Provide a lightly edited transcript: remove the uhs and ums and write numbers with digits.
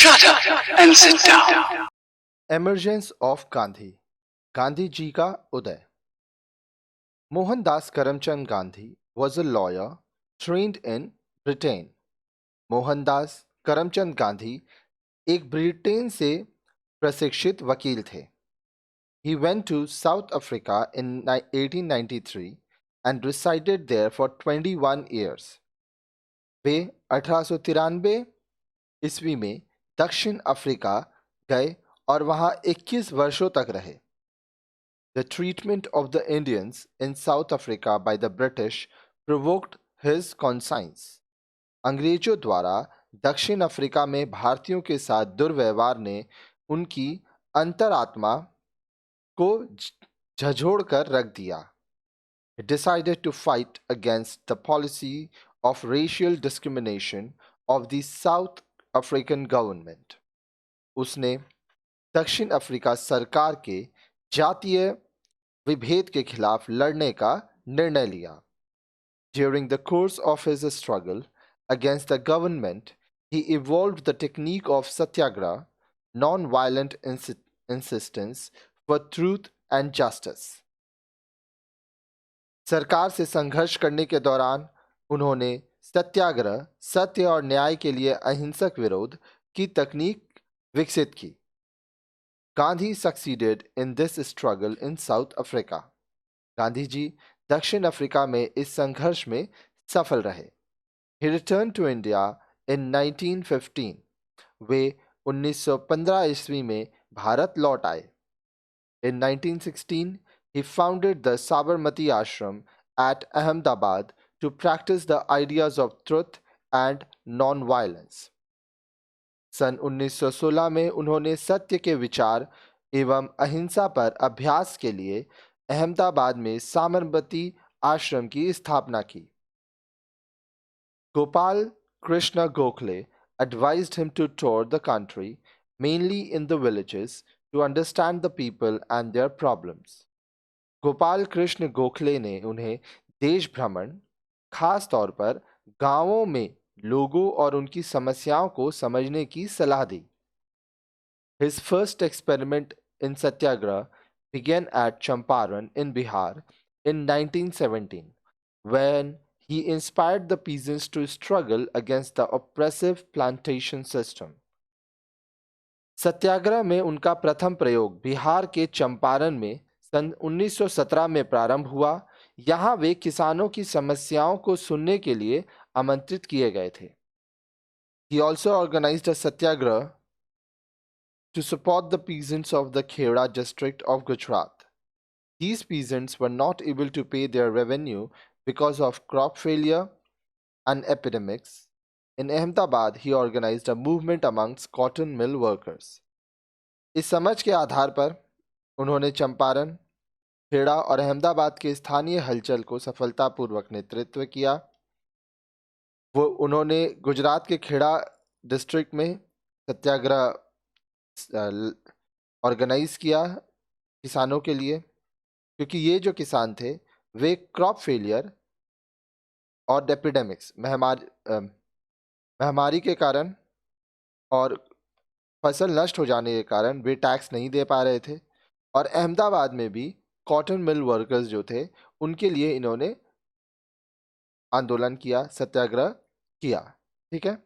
Shut up and sit down. Emergence of Gandhi. Gandhi ji का उदय. Mohandas Karamchand Gandhi was a lawyer trained in Britain. Mohandas Karamchand Gandhi एक Britain से प्रशिक्षित वकील थे. He went to South Africa in 1893 and resided there for 21 years. वे 1893 ईस्वी में दक्षिण Africa गए और वहां 21 वर्षों तक रहे. The treatment of the Indians in South Africa by the British provoked his conscience. अंग्रेजों द्वारा दक्षिण अफ्रीका में भारतीयों के साथ दुर्व्यवहार ने उनकी अंतरात्मा को झंझोड़ कर रख दिया. He decided to fight against the policy of racial discrimination of the South African government. उसने दक्षिण अफ्रीका सरकार के जातीय विभेद के खिलाफ लड़ने का निर्णय लिया. During the course of his struggle against the government, he evolved the technique of satyagraha, non-violent insistence for truth and justice. सरकार से संघर्ष करने के दौरान उन्होंने सत्याग्रह, सत्य और न्याय के लिए अहिंसक विरोध की तकनीक विकसित की. Gandhi succeeded in this struggle in South Africa. Gandhi ji दक्षिण अफ्रीका में इस संघर्ष में सफल रहे. He returned to India in 1915. वे 1915 ईस्वी में भारत लौट आए. In 1916, he founded the Sabarmati Ashram at Ahmedabad to practice the ideas of truth and non-violence. सन 1916 में उन्होंने सत्य के विचार एवं अहिंसा पर अभ्यास के लिए अहमदाबाद में साबरमती आश्रम की स्थापना की. Gopal Krishna Gokhale advised him to tour the country, mainly in the villages, to understand the people and their problems. Gopal Krishna Gokhale ने उन्हें देश भ्रमण, खास तौर पर गांवों में लोगों और उनकी समस्याओं को समझने की सलाह दी. His first experiment in satyagraha began at Champaran in Bihar in 1917, when he inspired the peasants to struggle against the oppressive plantation system. सत्याग्रह में उनका प्रथम प्रयोग बिहार के चंपारण में सन 1917 में प्रारंभ हुआ. यहाँ वे किसानों की समस्याओं को सुनने के लिए आमंत्रित किए गए थे. He also organized a satyagraha to support the peasants of the Khera district of Gujarat. These peasants were not able to pay their revenue because of crop failure and epidemics. In Ahmedabad, he organized a movement amongst cotton mill workers. इस समझ के आधार पर उन्होंने चंपारण, खेड़ा और अहमदाबाद के स्थानीय हलचल को सफलतापूर्वक नेतृत्व किया. उन्होंने गुजरात के खेड़ा डिस्ट्रिक्ट में सत्याग्रह ऑर्गेनाइज किया किसानों के लिए, क्योंकि ये जो किसान थे वे क्रॉप फेलियर और एपिडेमिक्स महामारी के कारण और फसल नष्ट हो जाने के कारण वे टैक्स नहीं दे पा रहे थे. और अहमदाबाद में भी कॉटन मिल वर्कर्स जो थे उनके लिए इन्होंने आंदोलन किया, सत्याग्रह किया. ठीक है.